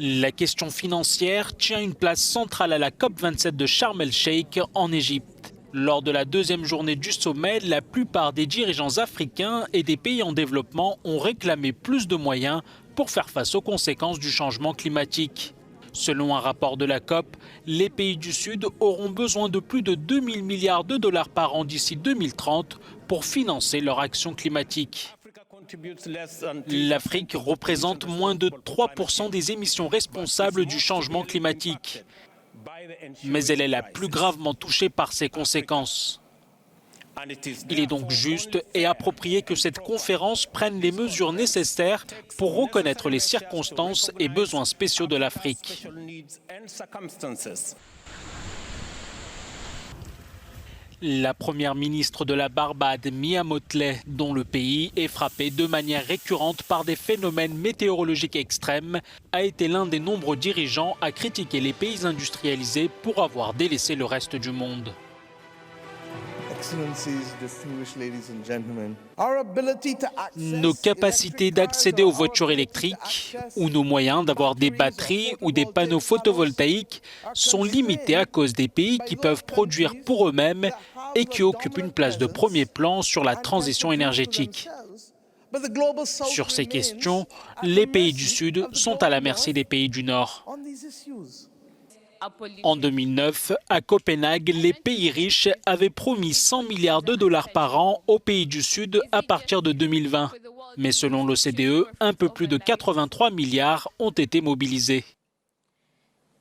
La question financière tient une place centrale à la COP27 de Sharm el-Sheikh en Égypte. Lors de la deuxième journée du sommet, la plupart des dirigeants africains et des pays en développement ont réclamé plus de moyens pour faire face aux conséquences du changement climatique. Selon un rapport de la COP, les pays du Sud auront besoin de plus de 2000 milliards de dollars par an d'ici 2030 pour financer leur action climatique. L'Afrique représente moins de 3% des émissions responsables du changement climatique. Mais elle est la plus gravement touchée par ces conséquences. Il est donc juste et approprié que cette conférence prenne les mesures nécessaires pour reconnaître les circonstances et besoins spéciaux de l'Afrique. La première ministre de la Barbade, Mia Mottley, dont le pays est frappé de manière récurrente par des phénomènes météorologiques extrêmes, a été l'un des nombreux dirigeants à critiquer les pays industrialisés pour avoir délaissé le reste du monde. Nos capacités d'accéder aux voitures électriques ou nos moyens d'avoir des batteries ou des panneaux photovoltaïques sont limités à cause des pays qui peuvent produire pour eux-mêmes et qui occupent une place de premier plan sur la transition énergétique. Sur ces questions, les pays du Sud sont à la merci des pays du Nord. En 2009, à Copenhague, les pays riches avaient promis 100 milliards de dollars par an aux pays du Sud à partir de 2020. Mais selon l'OCDE, un peu plus de 83 milliards ont été mobilisés.